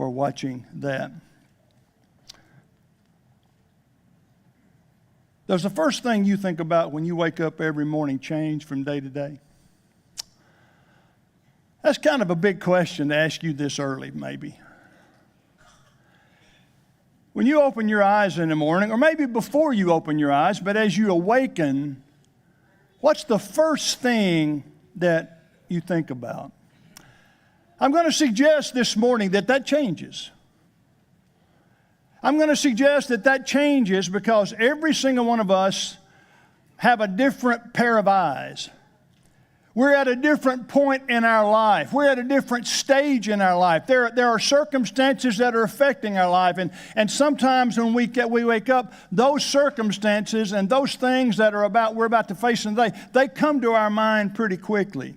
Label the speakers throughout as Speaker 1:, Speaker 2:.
Speaker 1: for watching that. Does the first thing you think about when you wake up every morning change from day to day? That's kind of a big question to ask you this early, maybe. When you open your eyes in the morning, or maybe before you open your eyes, but as you awaken, what's the first thing that you think about? I'm going to suggest this morning that changes. I'm going to suggest that changes because every single one of us have a different pair of eyes. We're at a different point in our life. We're at a different stage in our life. There are circumstances that are affecting our life. And sometimes when we wake up, those circumstances and those things that we're about to face today, they come to our mind pretty quickly.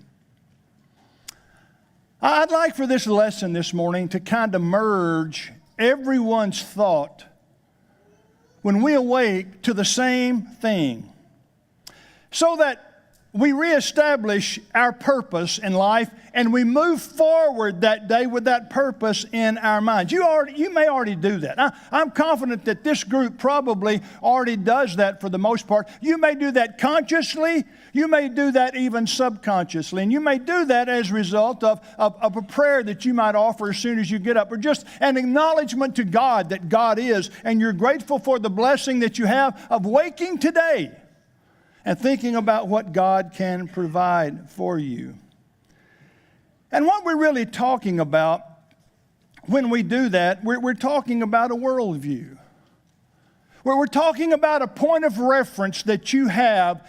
Speaker 1: I'd like for this lesson this morning to kind of merge everyone's thought when we awake to the same thing, so that we reestablish our purpose in life and we move forward that day with that purpose in our minds. You may already do that. I'm confident that this group probably already does that for the most part. You may do that consciously. You may do that even subconsciously. And you may do that as a result of a prayer that you might offer as soon as you get up, or just an acknowledgement to God that God is, and you're grateful for the blessing that you have of waking today and thinking about what God can provide for you. And what we're really talking about when we do that, we're talking about a worldview. Where we're talking about a point of reference that you have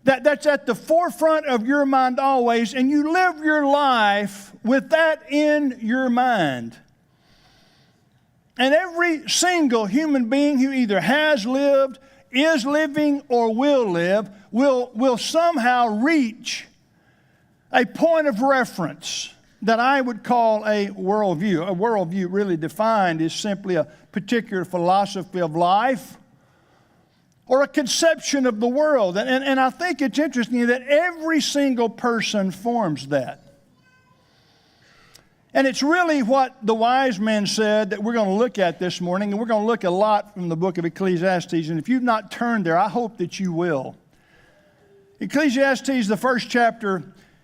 Speaker 1: that's at the forefront of your mind always, and you live your life with that in your mind. And every single human being who either has lived, is living, or will live will somehow reach a point of reference that I would call a worldview. A worldview, really defined, is simply a particular philosophy of life or a conception of the world. And I think it's interesting that every single person forms that. And it's really what the wise men said that we're going to look at this morning. And we're going to look a lot from the book of Ecclesiastes. And if you've not turned there, I hope that you will. Ecclesiastes, the first chapter,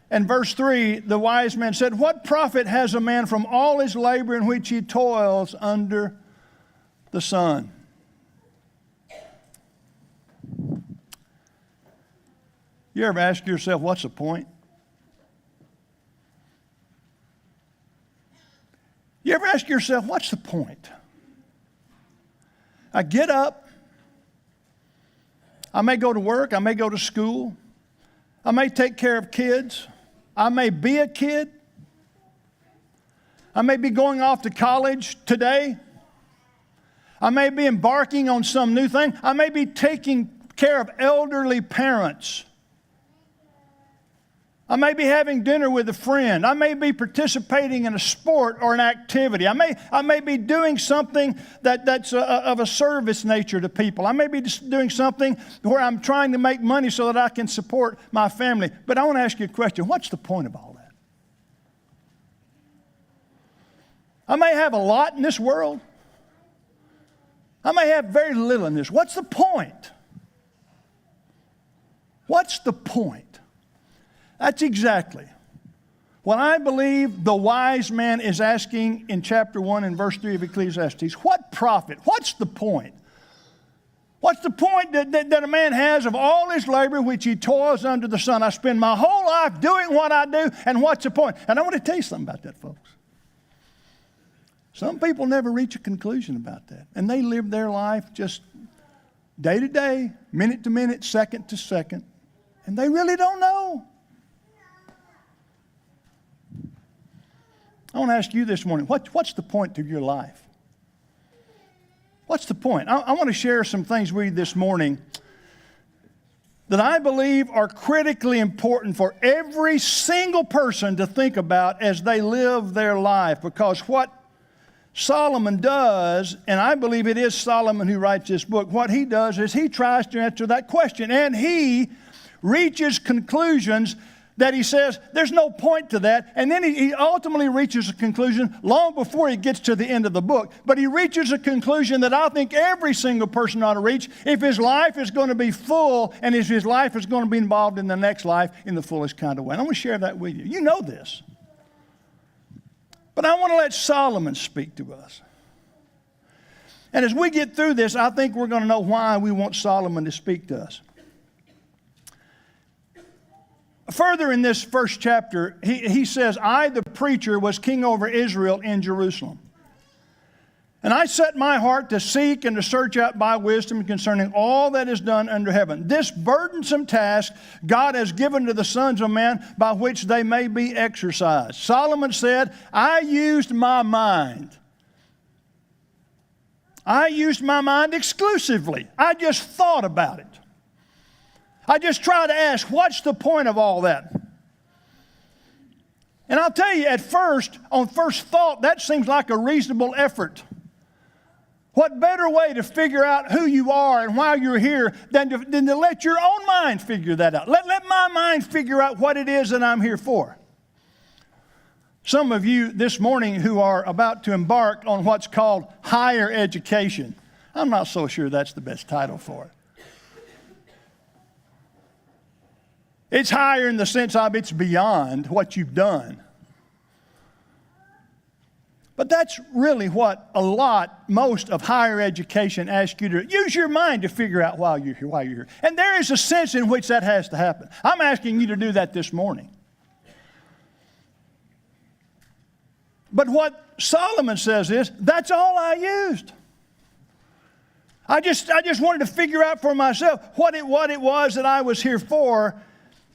Speaker 1: and verse 3, the wise men said, "What profit has a man from all his labor in which he toils under the sun?" You ever ask yourself, what's the point? You ever ask yourself, what's the point? I get up. I may go to work. I may go to school. I may take care of kids. I may be a kid. I may be going off to college today. I may be embarking on some new thing. I may be taking care of elderly parents. I may be having dinner with a friend. I may be participating in a sport or an activity. I may be doing something that's of a service nature to people. I may be just doing something where I'm trying to make money so that I can support my family. But I want to ask you a question. What's the point of all that? I may have a lot in this world. I may have very little in this. What's the point? What's the point? That's exactly what I believe the wise man is asking in chapter 1 and verse 3 of Ecclesiastes. What profit? What's the point? What's the point that a man has of all his labor which he toils under the sun? I spend my whole life doing what I do, and what's the point? And I want to tell you something about that, folks. Some people never reach a conclusion about that, and they live their life just day to day, minute to minute, second to second, and they really don't know. I want to ask you this morning, what's the point to your life? What's the point? I want to share some things with you this morning that I believe are critically important for every single person to think about as they live their life. Because what Solomon does, and I believe it is Solomon who writes this book, what he does is he tries to answer that question. And he reaches conclusions that he says there's no point to that. And then he ultimately reaches a conclusion long before he gets to the end of the book. But he reaches a conclusion that I think every single person ought to reach if his life is going to be full and if his life is going to be involved in the next life in the fullest kind of way. And I'm going to share that with you. You know this. But I want to let Solomon speak to us. And as we get through this, I think we're going to know why we want Solomon to speak to us. Further in this first chapter, he says, I, the preacher, was king over Israel in Jerusalem. And I set my heart to seek and to search out by wisdom concerning all that is done under heaven. This burdensome task God has given to the sons of man by which they may be exercised. Solomon said, I used my mind. I used my mind exclusively. I just thought about it. I just try to ask, what's the point of all that? And I'll tell you, at first, on first thought, that seems like a reasonable effort. What better way to figure out who you are and why you're here than to let your own mind figure that out? Let my mind figure out what it is that I'm here for. Some of you this morning who are about to embark on what's called higher education, I'm not so sure that's the best title for it. It's higher in the sense of it's beyond what you've done. But that's really what most of higher education asks you to do. Use your mind to figure out why you're here. And there is a sense in which that has to happen. I'm asking you to do that this morning. But what Solomon says is, that's all I used. I just wanted to figure out for myself what it was that I was here for.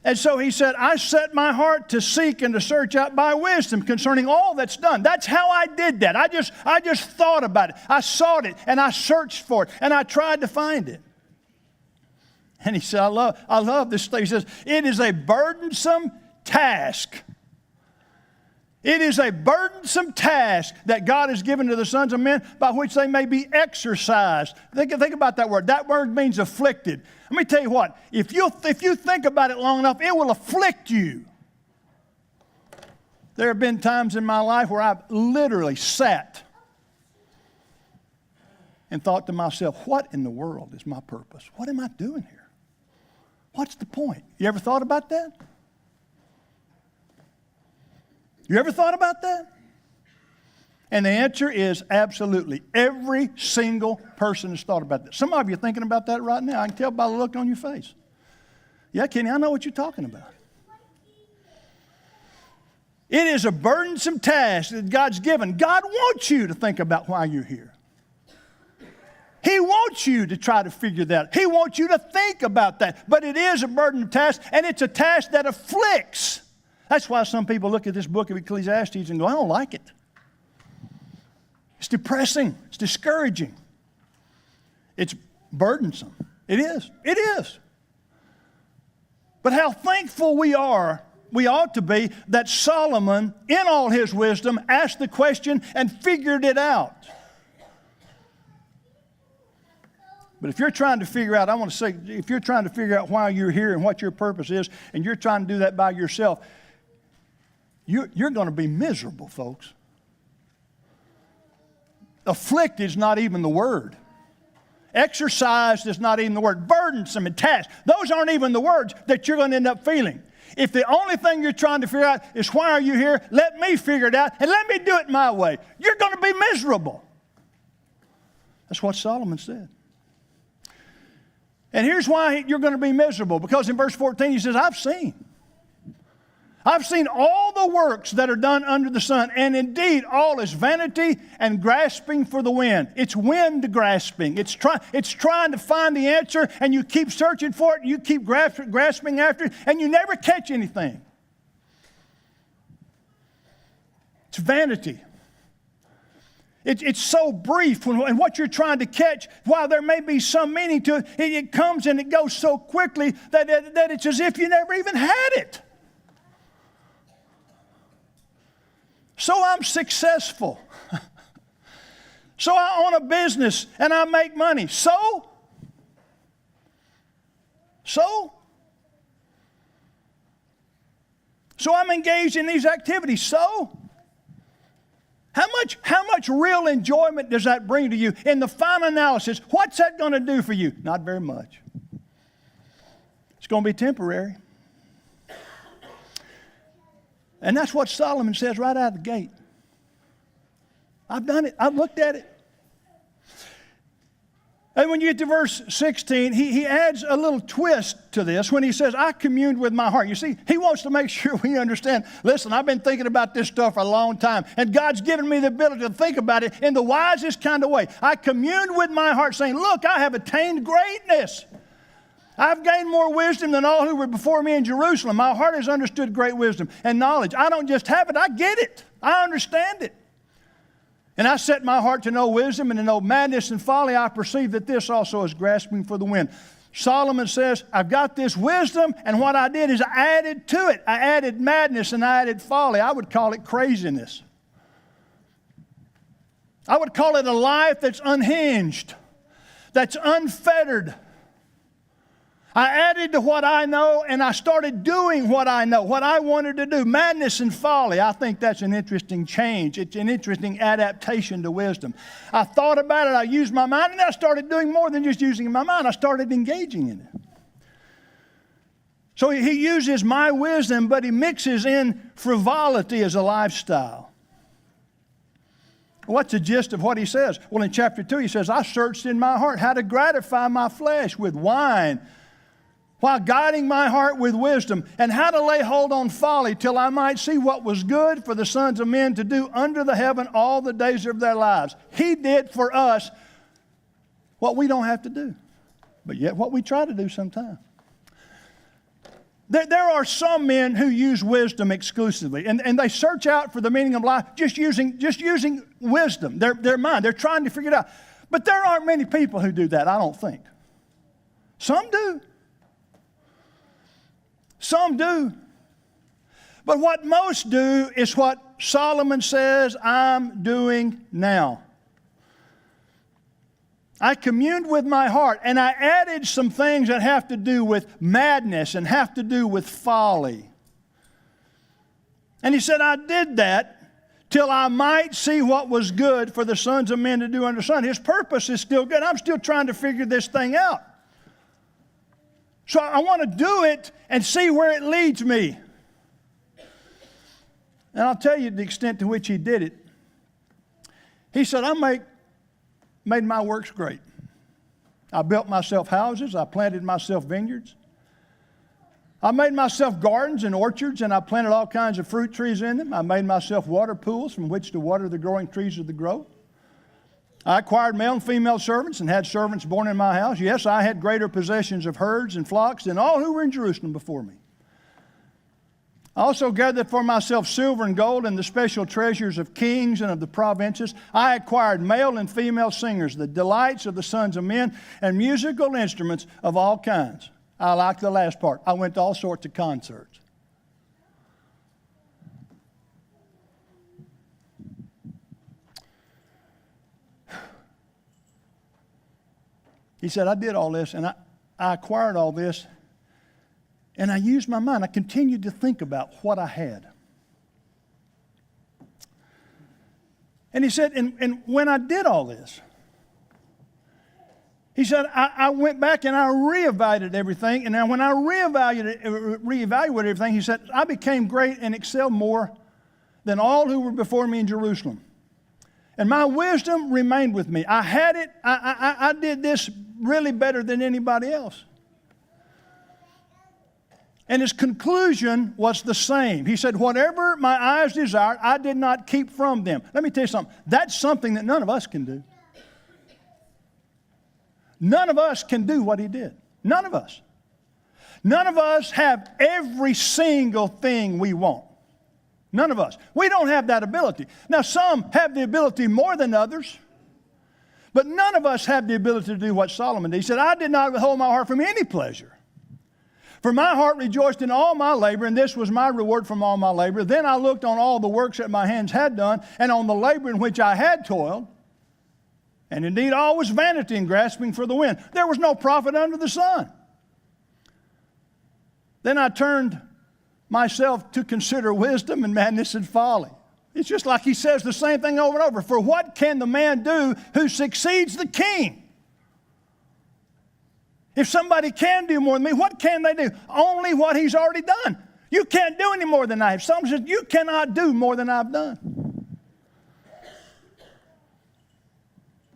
Speaker 1: And so he said, I set my heart to seek and to search out by wisdom concerning all that's done. That's how I did that. I just thought about it. I sought it and I searched for it and I tried to find it. And he said, I love this thing. He says, it is a burdensome task. It is a burdensome task that God has given to the sons of men by which they may be exercised. Think about that word. That word means afflicted. Let me tell you what, if you think about it long enough, it will afflict you. There have been times in my life where I've literally sat and thought to myself, what in the world is my purpose? What am I doing here? What's the point? You ever thought about that? You ever thought about that? And the answer is absolutely. Every single person has thought about that. Some of you are thinking about that right now. I can tell by the look on your face. Yeah, Kenny, I know what you're talking about. It is a burdensome task that God's given. God wants you to think about why you're here. He wants you to try to figure that out. He wants you to think about that. But it is a burdensome task, and it's a task that afflicts. That's why some people look at this book of Ecclesiastes and go, I don't like it. It's depressing. It's discouraging. It's burdensome. It is. It is. But how thankful we ought to be that Solomon, in all his wisdom, asked the question and figured it out. But if you're trying to figure out, I want to say, if you're trying to figure out why you're here and what your purpose is, and you're trying to do that by yourself, you're going to be miserable, folks. Afflict is not even the word. Exercised is not even the word. Burdensome and task, those aren't even the words that you're going to end up feeling. If the only thing you're trying to figure out is why are you here, let me figure it out and let me do it my way. You're going to be miserable. That's what Solomon said. And here's why you're going to be miserable. Because in verse 14 he says, I've seen all the works that are done under the sun, and indeed all is vanity and grasping for the wind. It's wind grasping. It's trying to find the answer, and you keep searching for it, you keep grasping after it, and you never catch anything. It's vanity. It's so brief, and what you're trying to catch, while there may be some meaning to it, it comes and it goes so quickly that it's as if you never even had it. So I'm successful. So I own a business and I make money. So? So I'm engaged in these activities. So, how much real enjoyment does that bring to you? In the final analysis, what's that going to do for you? Not very much. It's going to be temporary. And that's what Solomon says right out of the gate. I've done it. I've looked at it. And when you get to verse 16, he adds a little twist to this when he says, I communed with my heart. You see, he wants to make sure we understand, listen, I've been thinking about this stuff for a long time, and God's given me the ability to think about it in the wisest kind of way. I communed with my heart, saying, look, I have attained greatness. I've gained more wisdom than all who were before me in Jerusalem. My heart has understood great wisdom and knowledge. I don't just have it, I get it. I understand it. And I set my heart to know wisdom and to know madness and folly. I perceive that this also is grasping for the wind. Solomon says, I've got this wisdom, and what I did is I added to it. I added madness and I added folly. I would call it craziness. I would call it a life that's unhinged, that's unfettered. I added to what I know, and I started doing what I know, what I wanted to do. Madness and folly, I think that's an interesting change. It's an interesting adaptation to wisdom. I thought about it, I used my mind, and I started doing more than just using my mind. I started engaging in it. So he uses my wisdom, but he mixes in frivolity as a lifestyle. What's the gist of what he says? Well, in chapter 2, he says, I searched in my heart how to gratify my flesh with wine, while guiding my heart with wisdom, and how to lay hold on folly till I might see what was good for the sons of men to do under the heaven all the days of their lives. He did for us what we don't have to do, but yet what we try to do sometimes. There are some men who use wisdom exclusively, and they search out for the meaning of life just using wisdom, their mind. They're trying to figure it out. But there aren't many people who do that, I don't think. Some do. Some do. But what most do is what Solomon says I'm doing now. I communed with my heart, and I added some things that have to do with madness and have to do with folly. And he said, I did that till I might see what was good for the sons of men to do under the sun. His purpose is still good. I'm still trying to figure this thing out. So I want to do it and see where it leads me. And I'll tell you the extent to which he did it. He said, I made my works great. I built myself houses. I planted myself vineyards. I made myself gardens and orchards, and I planted all kinds of fruit trees in them. I made myself water pools from which to water the growing trees of the grove. I acquired male and female servants and had servants born in my house. Yes, I had greater possessions of herds and flocks than all who were in Jerusalem before me. I also gathered for myself silver and gold and the special treasures of kings and of the provinces. I acquired male and female singers, the delights of the sons of men, and musical instruments of all kinds. I like the last part. I went to all sorts of concerts. He said, I did all this, and I acquired all this, and I used my mind. I continued to think about what I had. And he said, and when I did all this, he said, I went back and I reevaluated everything, and then when I reevaluated everything, he said, I became great and excelled more than all who were before me in Jerusalem. And my wisdom remained with me. I had it. I did this really better than anybody else. And his conclusion was the same. He said, whatever my eyes desired, I did not keep from them. Let me tell you something. That's something that none of us can do. None of us can do what he did. None of us. None of us have every single thing we want. None of us. We don't have that ability. Now, some have the ability more than others, but none of us have the ability to do what Solomon did. He said, I did not withhold my heart from any pleasure. For my heart rejoiced in all my labor, and this was my reward from all my labor. Then I looked on all the works that my hands had done, and on the labor in which I had toiled. And indeed, all was vanity and grasping for the wind. There was no profit under the sun. Then I turned myself to consider wisdom and madness and folly. It's just like he says the same thing over and over. For what can the man do who succeeds the king? If somebody can do more than me, what can they do? Only what he's already done. You can't do any more than I have. Someone says, you cannot do more than I've done.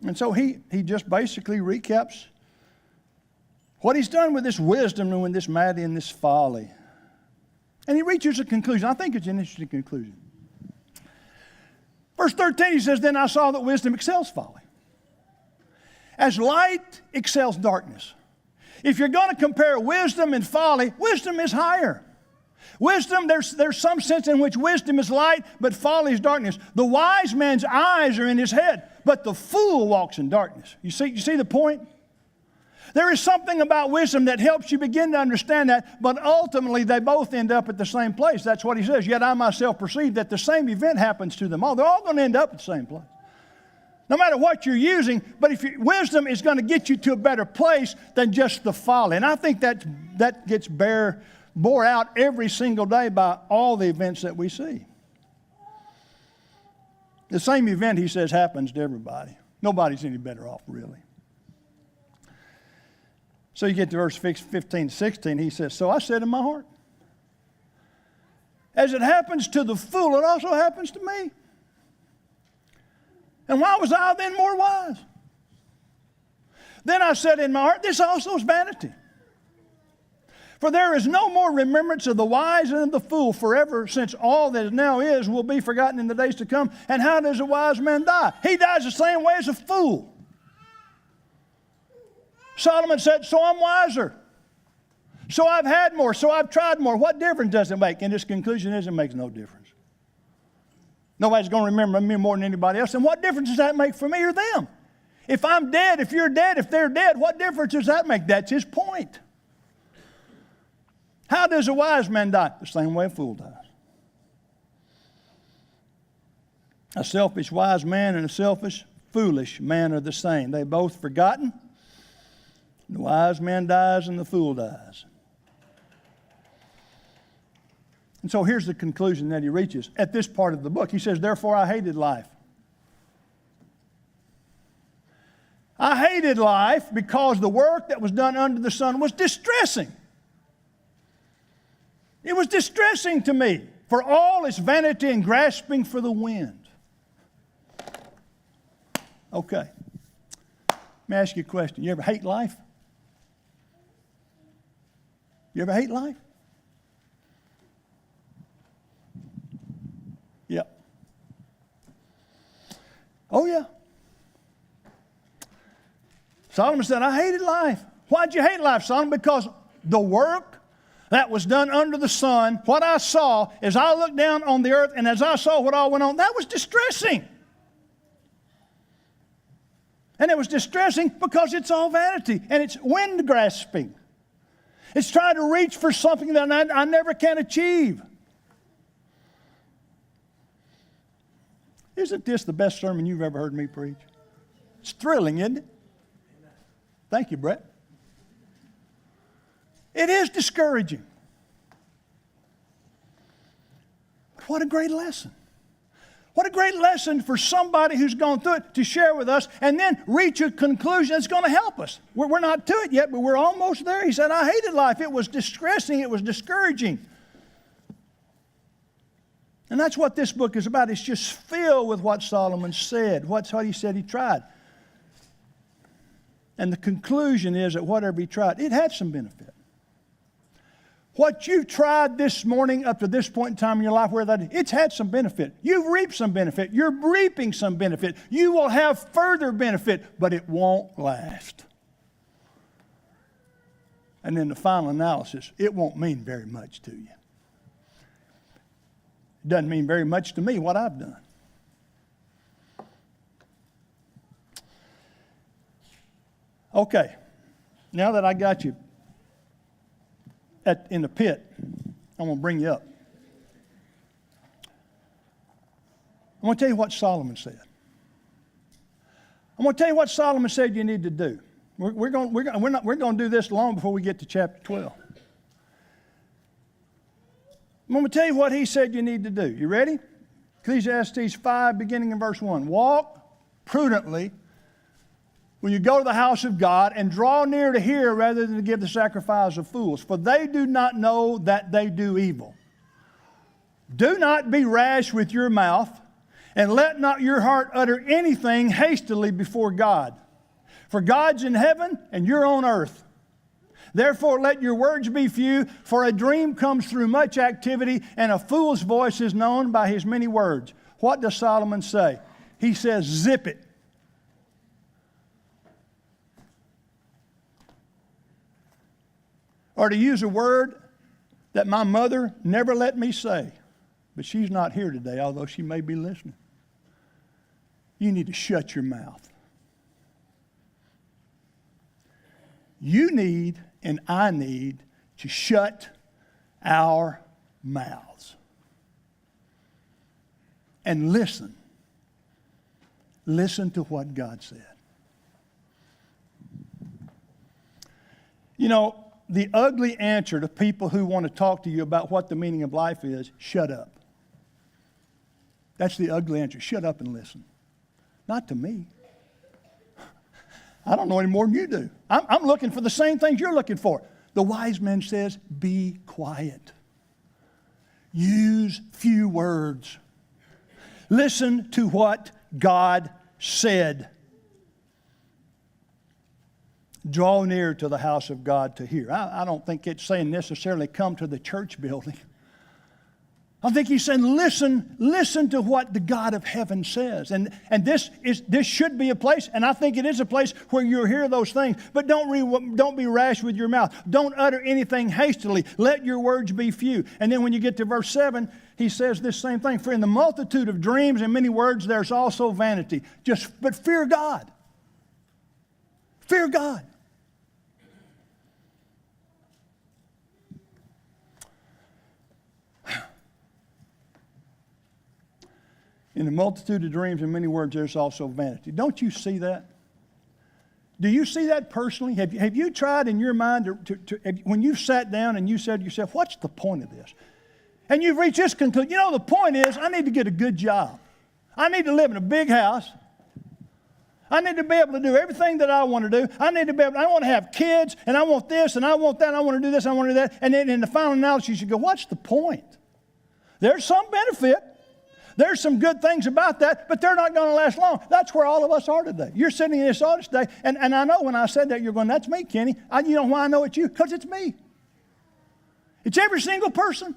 Speaker 1: And so he just basically recaps what he's done with this wisdom and with this madness and this folly. And he reaches a conclusion. I think it's an interesting conclusion. Verse 13, he says, then I saw that wisdom excels folly, as light excels darkness. If you're going to compare wisdom and folly, wisdom is higher. Wisdom, there's some sense in which wisdom is light, but folly is darkness. The wise man's eyes are in his head, but the fool walks in darkness. You see the point? There is something about wisdom that helps you begin to understand that, but ultimately they both end up at the same place. That's what he says. Yet I myself perceive that the same event happens to them all. They're all going to end up at the same place. No matter what you're using, but if wisdom is going to get you to a better place than just the folly. And I think that gets bore out every single day by all the events that we see. The same event, he says, happens to everybody. Nobody's any better off, really. So you get to verse 15 to 16, he says, so I said in my heart, as it happens to the fool, it also happens to me. And why was I then more wise? Then I said in my heart, this also is vanity. For there is no more remembrance of the wise and of the fool forever, since all that now is will be forgotten in the days to come. And how does a wise man die? He dies the same way as a fool. Solomon said, so I'm wiser. So I've had more. So I've tried more. What difference does it make? And his conclusion is it makes no difference. Nobody's going to remember me more than anybody else. And what difference does that make for me or them? If I'm dead, if you're dead, if they're dead, what difference does that make? That's his point. How does a wise man die? The same way a fool dies. A selfish wise man and a selfish foolish man are the same. They both forgotten. The wise man dies and the fool dies. And so here's the conclusion that he reaches at this part of the book. He says, therefore I hated life. I hated life because the work that was done under the sun was distressing. It was distressing to me, for all its vanity and grasping for the wind. Okay. Let me ask you a question. You ever hate life? You ever hate life? Yeah. Oh, yeah. Solomon said, I hated life. Why'd you hate life, Solomon? Because the work that was done under the sun, what I saw as I looked down on the earth and as I saw what all went on, that was distressing. And it was distressing because it's all vanity and it's wind grasping. It's trying to reach for something that I never can achieve. Isn't this the best sermon you've ever heard me preach? It's thrilling, isn't it? Thank you, Brett. It is discouraging. But what a great lesson. What a great lesson for somebody who's gone through it to share with us and then reach a conclusion that's going to help us. We're not to it yet, but we're almost there. He said, I hated life. It was distressing. It was discouraging. And that's what this book is about. It's just filled with what Solomon said, what he said he tried. And the conclusion is that whatever he tried, it had some benefit. What you've tried this morning up to this point in time in your life, it's had some benefit. You've reaped some benefit. You're reaping some benefit. You will have further benefit, but it won't last. And in the final analysis, it won't mean very much to you. It doesn't mean very much to me what I've done. Okay, now that I got you in the pit, I'm going to bring you up. I'm going to tell you what Solomon said. I'm going to tell you what Solomon said you need to do. We're going to do this long before we get to chapter 12. I'm going to tell you what he said you need to do. You ready? Ecclesiastes 5, beginning in verse 1. Walk prudently when you go to the house of God, and draw near to hear rather than to give the sacrifice of fools, for they do not know that they do evil. Do not be rash with your mouth, and let not your heart utter anything hastily before God. For God's in heaven, and you're on earth. Therefore let your words be few, for a dream comes through much activity, and a fool's voice is known by his many words. What does Solomon say? He says, zip it. Or to use a word that my mother never let me say, but she's not here today, although she may be listening. You need to shut your mouth. You need, and I need, to shut our mouths. And listen. Listen to what God said. You know, the ugly answer to people who want to talk to you about what the meaning of life is, shut up. That's the ugly answer. Shut up and listen. Not to me. I don't know any more than you do. I'm looking for the same things you're looking for. The wise man says, be quiet. Use few words. Listen to what God said. Draw near to the house of God to hear. I don't think it's saying necessarily come to the church building. I think he's saying listen to what the God of heaven says. And this should be a place, and I think it is a place where you'll hear those things. But don't be rash with your mouth. Don't utter anything hastily. Let your words be few. And then when you get to verse 7, he says this same thing. For in the multitude of dreams and many words, there's also vanity. But fear God. Fear God. In the multitude of dreams and many words, there's also vanity. Don't you see that? Do you see that personally? Have you tried in your mind, when you sat down and you said to yourself, what's the point of this? And you've reached this conclusion. You know, the point is, I need to get a good job. I need to live in a big house. I need to be able to do everything that I want to do. I want to have kids, and I want this, and I want that, and I want to do this, and I want to do that. And then in the final analysis, you go, what's the point? There's some benefit. There's some good things about that, but they're not going to last long. That's where all of us are today. You're sitting in this audience today, and I know when I said that, you're going, that's me, Kenny. You know why I know it's you? Because it's me. It's every single person.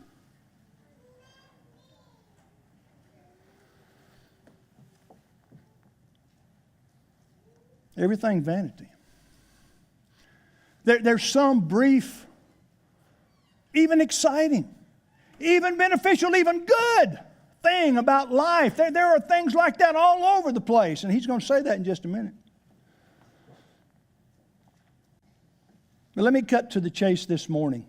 Speaker 1: Everything vanity. There's some brief, even exciting, even beneficial, even good thing about life. There are things like that all over the place, and he's going to say that in just a minute. But let me cut to the chase this morning.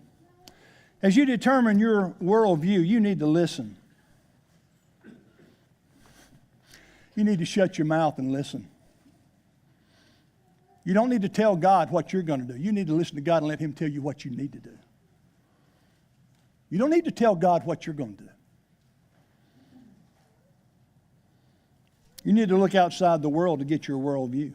Speaker 1: As you determine your worldview, you need to listen. You need to shut your mouth and listen. You don't need to tell God what you're going to do. You need to listen to God and let him tell you what you need to do. You don't need to tell God what you're going to do. You need to look outside the world to get your worldview.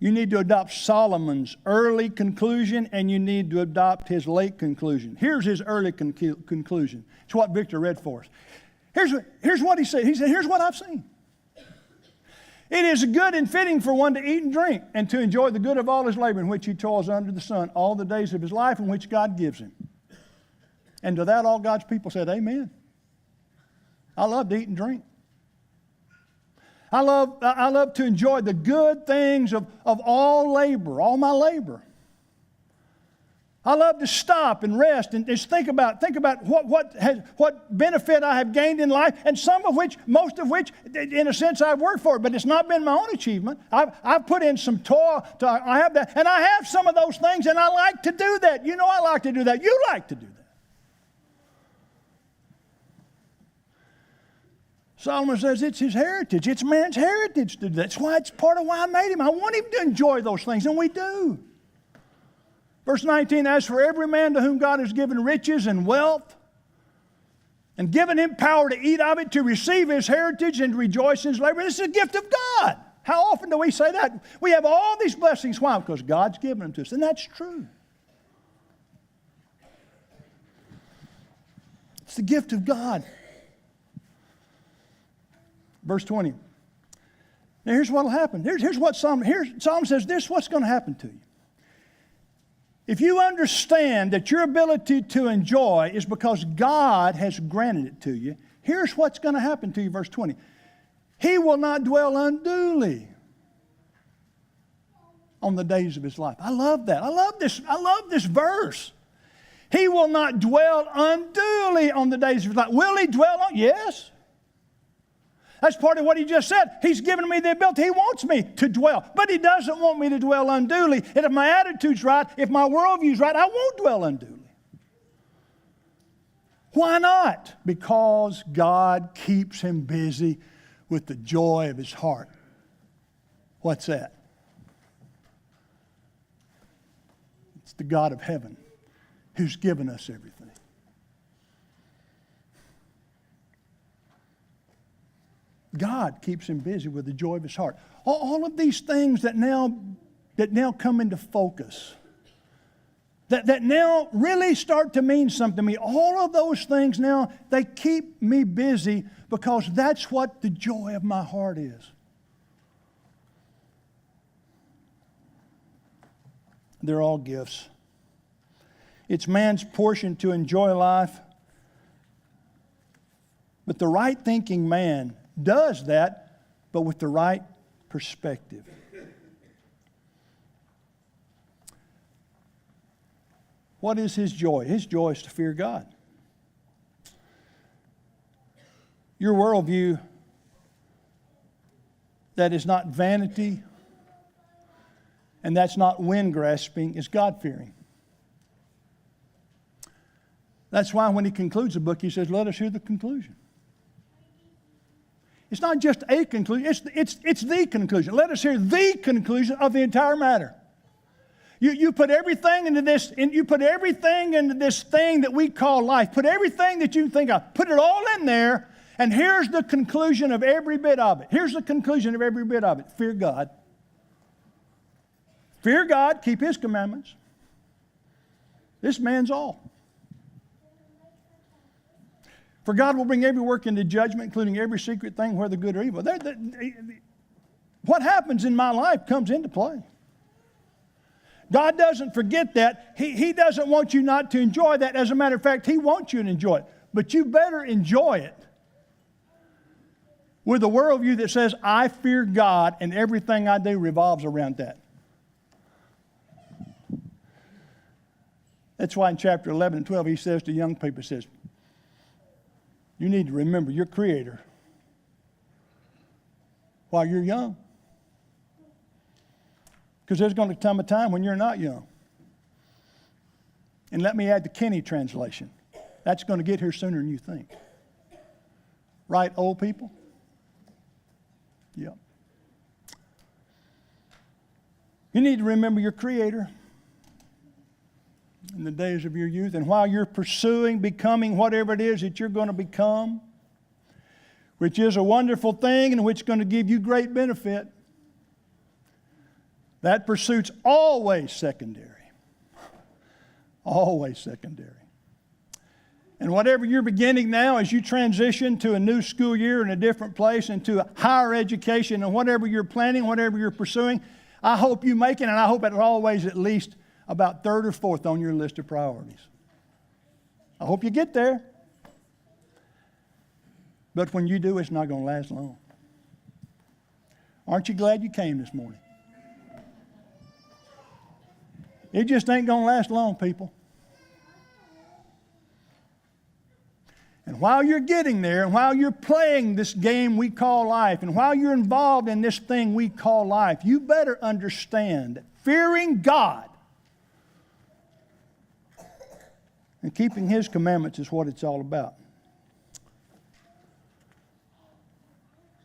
Speaker 1: You need to adopt Solomon's early conclusion, and you need to adopt his late conclusion. Here's his early conclusion. It's what Victor read for us. Here's what he said. He said, here's what I've seen. It is good and fitting for one to eat and drink and to enjoy the good of all his labor in which he toils under the sun all the days of his life in which God gives him. And to that all God's people said, amen. I love to eat and drink. I love to enjoy the good things of all labor, all my labor. I love to stop and rest and just think about what benefit I have gained in life, and most of which, in a sense, I've worked for. But it's not been my own achievement. I've put in some toil. I have that, and I have some of those things, and I like to do that. You know, I like to do that. You like to do that. Solomon says it's his heritage. It's man's heritage to do that. That's why it's part of why I made him. I want him to enjoy those things, and we do. Verse 19, as for every man to whom God has given riches and wealth, and given him power to eat of it, to receive his heritage and to rejoice in his labor, this is a gift of God. How often do we say that? We have all these blessings. Why? Because God's given them to us. And that's true. It's the gift of God. Verse 20. Now here's what will happen. Here's what Psalm says, this is what's going to happen to you. If you understand that your ability to enjoy is because God has granted it to you, here's what's going to happen to you, verse 20. He will not dwell unduly on the days of his life. I love that. I love this verse. He will not dwell unduly on the days of his life. Will he dwell on? Yes. That's part of what he just said. He's given me the ability. He wants me to dwell. But he doesn't want me to dwell unduly. And if my attitude's right, if my worldview's right, I won't dwell unduly. Why not? Because God keeps him busy with the joy of his heart. What's that? It's the God of heaven who's given us everything. God keeps him busy with the joy of his heart. All of these things that now come into focus, that now really start to mean something to me, all of those things now, they keep me busy because that's what the joy of my heart is. They're all gifts. It's man's portion to enjoy life. But the right thinking man does that, but with the right perspective. What is his joy? His joy is to fear God. Your worldview that is not vanity and that's not wind grasping is God-fearing. That's why when he concludes the book, he says, let us hear the conclusion. It's not just a conclusion, it's the conclusion. Let us hear the conclusion of the entire matter. You put everything into this, and you put everything into this thing that we call life. Put everything that you think of, put it all in there, and here's the conclusion of every bit of it. Here's the conclusion of every bit of it. Fear God. Fear God, keep his commandments. This man's all. For God will bring every work into judgment, including every secret thing, whether good or evil. What happens in my life comes into play. God doesn't forget that. He doesn't want you not to enjoy that. As a matter of fact, he wants you to enjoy it. But you better enjoy it with a worldview that says, I fear God, and everything I do revolves around that. That's why in chapter 11 and 12, he says to young people, he says, you need to remember your Creator while you're young. Because there's going to come a time when you're not young. And let me add the Kenny translation. That's going to get here sooner than you think. Right, old people? Yep. You need to remember your Creator in the days of your youth, and while you're pursuing becoming whatever it is that you're going to become, which is a wonderful thing and which is going to give you great benefit, that pursuit's always secondary. Always secondary. And whatever you're beginning now as you transition to a new school year in a different place and to a higher education, and whatever you're planning, whatever you're pursuing, I hope you make it, and I hope it's always at least about third or fourth on your list of priorities. I hope you get there. But when you do, it's not going to last long. Aren't you glad you came this morning? It just ain't going to last long, people. And while you're getting there, and while you're playing this game we call life, and while you're involved in this thing we call life, you better understand that fearing God and keeping his commandments is what it's all about.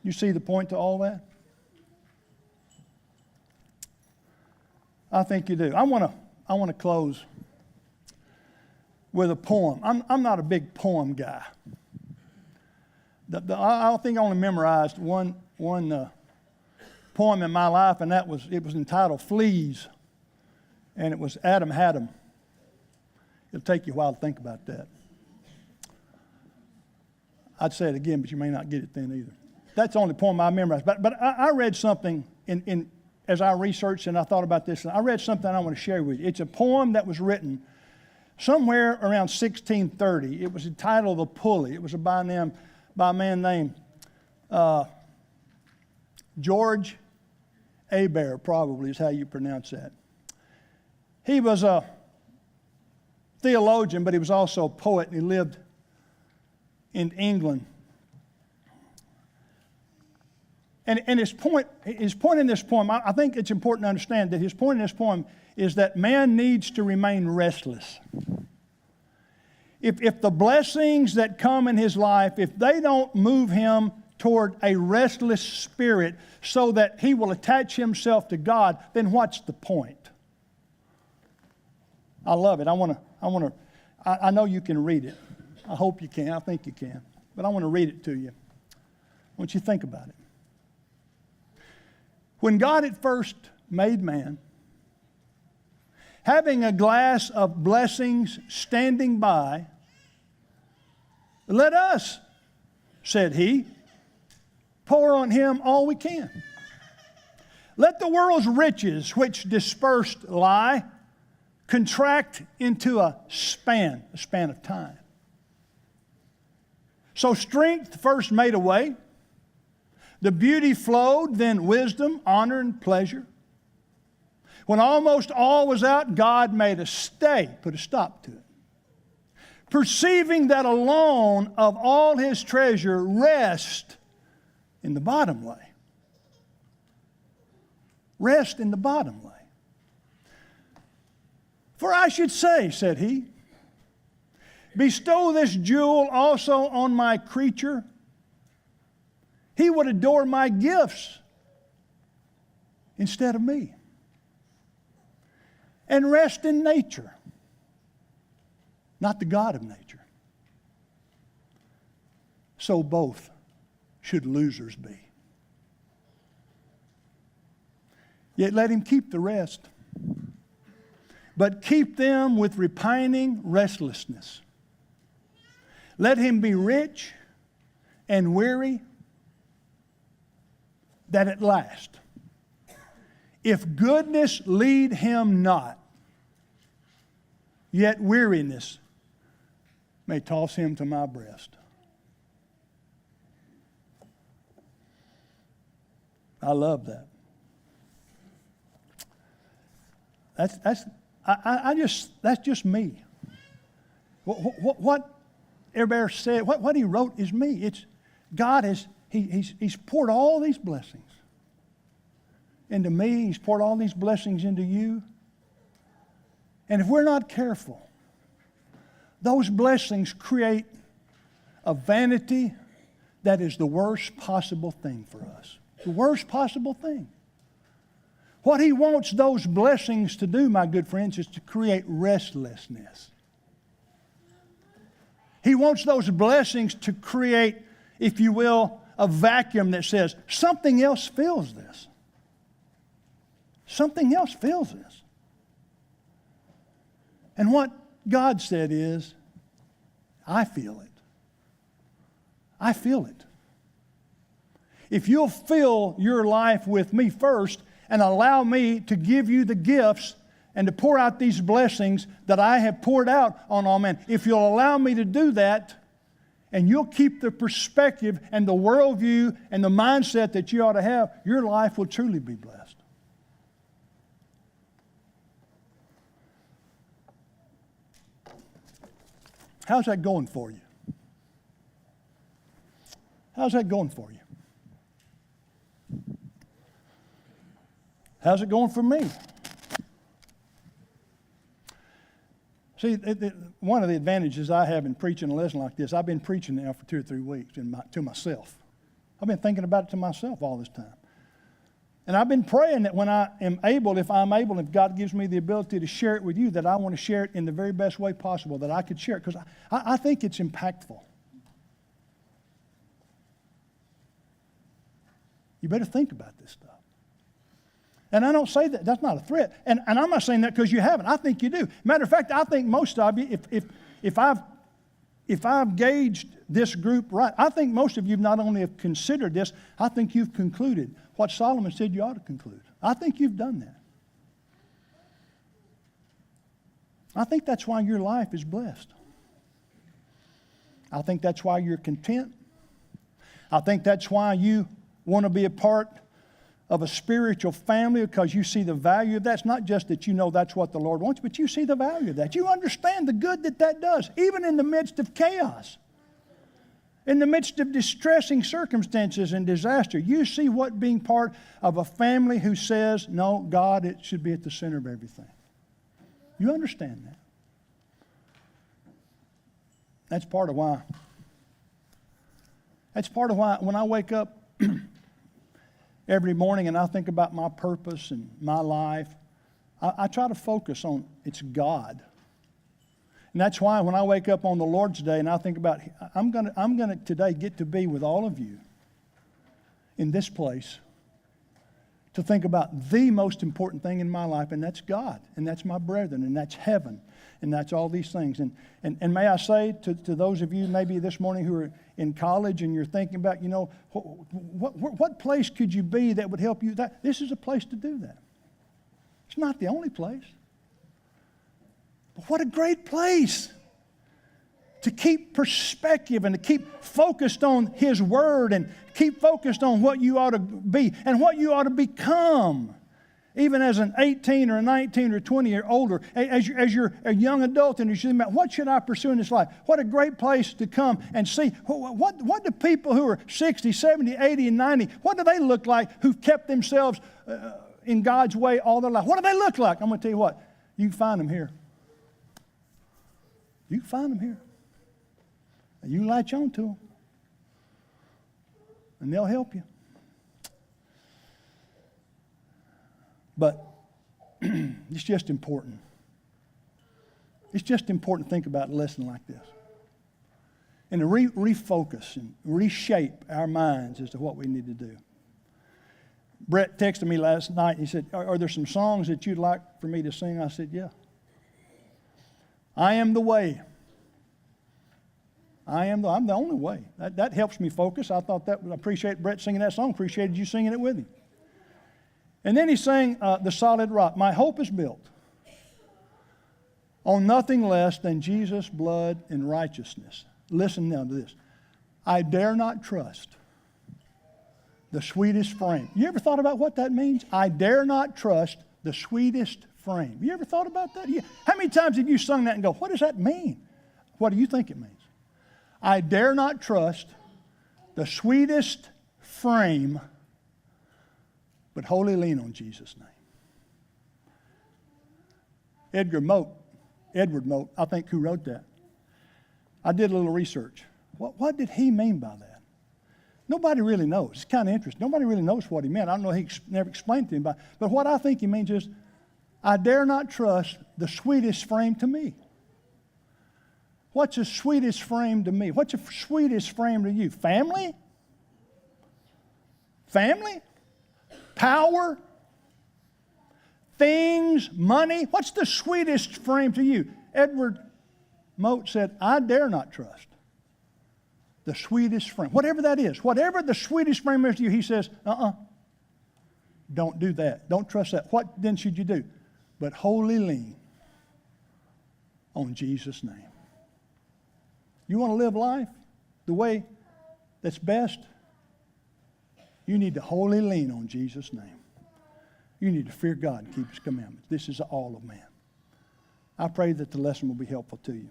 Speaker 1: You see the point to all that? I think you do. I want to I want to close with a poem. I'm not a big poem guy. I think I only memorized one poem in my life, and it was entitled Fleas, and it was Adam Had 'em. It'll take you a while to think about that. I'd say it again, but you may not get it then either. That's the only poem I memorized. But I read something as I researched and I thought about this. I read something I want to share with you. It's a poem that was written somewhere around 1630. It was entitled The Pulley. It was by a man named George Hebert, probably is how you pronounce that. He was a theologian, but he was also a poet, and he lived in England. And his point in this poem, I think it's important to understand that his point in this poem is that man needs to remain restless. If the blessings that come in his life, if they don't move him toward a restless spirit so that he will attach himself to God, then what's the point? I love it. I know you can read it. I hope you can. I think you can. But I want to read it to you. I want you to think about it. When God at first made man, having a glass of blessings standing by, let us, said he, pour on him all we can. Let the world's riches which dispersed lie contract into a span of time. So strength first made a way, the beauty flowed, then wisdom, honor, and pleasure. When almost all was out, God made a stay, put a stop to it. Perceiving that alone of all his treasure rest in the bottom lay. Rest in the bottom lay. For I should say, said he, bestow this jewel also on my creature. He would adore my gifts instead of me. And rest in nature, not the God of nature. So both should losers be. Yet let him keep the rest, but keep them with repining restlessness. Let him be rich and weary, that at last, if goodness lead him not, yet weariness may toss him to my breast. I love that. That's just me. What everybody said, what he wrote is me. It's God has he's poured all these blessings into me. He's poured all these blessings into you. And if we're not careful, those blessings create a vanity that is the worst possible thing for us. The worst possible thing. What he wants those blessings to do, my good friends, is to create restlessness. He wants those blessings to create, if you will, a vacuum that says, something else fills this. Something else fills this. And what God said is, I feel it. I feel it. If you'll fill your life with me first and allow me to give you the gifts and to pour out these blessings that I have poured out on all men, if you'll allow me to do that, and you'll keep the perspective and the worldview and the mindset that you ought to have, your life will truly be blessed. How's that going for you? How's that going for you? How's it going for me? See, one of the advantages I have in preaching a lesson like this, I've been preaching now for 2 or 3 weeks to myself. I've been thinking about it to myself all this time. And I've been praying that when I am able, if God gives me the ability to share it with you, that I want to share it in the very best way possible, that I could share it, because I think it's impactful. You better think about this stuff. And I don't say that. That's not a threat. And I'm not saying that because you haven't. I think you do. Matter of fact, I think most of you, if I've gauged this group right, I think most of you not only have considered this, I think you've concluded what Solomon said you ought to conclude. I think you've done that. I think that's why your life is blessed. I think that's why you're content. I think that's why you want to be a part of a spiritual family, because you see the value of that. It's not just that you know that's what the Lord wants, but you see the value of that. You understand the good that that does, even in the midst of chaos. In the midst of distressing circumstances and disaster, you see what being part of a family who says, no, God, it should be at the center of everything. You understand that. That's part of why when I wake up every morning and I think about my purpose and my life, I try to focus on it's God. And that's why when I wake up on the Lord's Day and I think about, I'm gonna today get to be with all of you in this place to think about the most important thing in my life, and that's God, and that's my brethren, and that's heaven, and that's all these things. And may I say to those of you maybe this morning who are in college and you're thinking about, what place could you be that would help you? This is a place to do that. It's not the only place. But what a great place to keep perspective and to keep focused on His Word and keep focused on what you ought to be and what you ought to become. Even as an 18 or a 19 or 20 or older, as you're a young adult and you're thinking about what should I pursue in this life? What a great place to come and see what do people who are 60, 70, 80, and 90, what do they look like who've kept themselves in God's way all their life? What do they look like? I'm going to tell you what, you can find them here. You can find them here. And you can latch on to them. And they'll help you. But it's just important. It's just important to think about a lesson like this. And to refocus and reshape our minds as to what we need to do. Brett texted me last night. He said, are there some songs that you'd like for me to sing? I said, yeah. I am the way. I'm the only way. That helps me focus. I appreciate Brett singing that song. Appreciated you singing it with him. And then he sang the solid rock. My hope is built on nothing less than Jesus' blood and righteousness. Listen now to this. I dare not trust the sweetest frame. You ever thought about what that means? I dare not trust the sweetest frame. You ever thought about that? How many times have you sung that and go, what does that mean? What do you think it means? I dare not trust the sweetest frame, but wholly lean on Jesus' name. Edward Mote, I think, who wrote that. I did a little research. What did he mean by that? Nobody really knows. It's kind of interesting. Nobody really knows what he meant. I don't know, he never explained to anybody. But what I think he means is, I dare not trust the sweetest frame to me. What's the sweetest frame to me? What's the sweetest frame to you? Family? Family? Power? Things? Money? What's the sweetest frame to you? Edward Mote said, I dare not trust the sweetest frame. Whatever that is, whatever the sweetest frame is to you, he says, don't do that. Don't trust that. What then should you do? But wholly lean on Jesus' name. You want to live life the way that's best? You need to wholly lean on Jesus' name. You need to fear God and keep His commandments. This is all of man. I pray that the lesson will be helpful to you.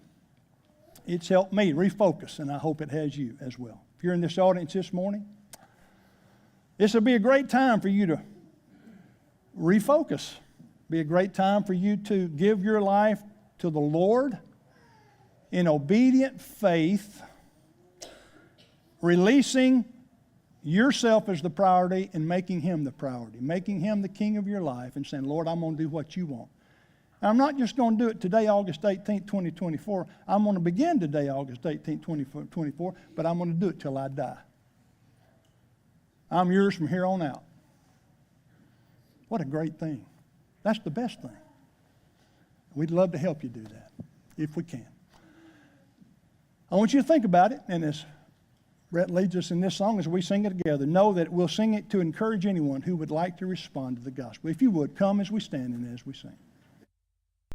Speaker 1: It's helped me refocus, and I hope it has you as well. If you're in this audience this morning, this will be a great time for you to refocus. Be a great time for you to give your life to the Lord in obedient faith, releasing yourself as the priority and making Him the priority, making Him the king of your life and saying, Lord, I'm going to do what you want. And I'm not just going to do it today, August 18th, 2024. I'm going to begin today, August 18th, 2024, but I'm going to do it till I die. I'm yours from here on out. What a great thing. That's the best thing. We'd love to help you do that, if we can. I want you to think about it, and as Brett leads us in this song, as we sing it together, know that we'll sing it to encourage anyone who would like to respond to the gospel. If you would, come as we stand and as we sing.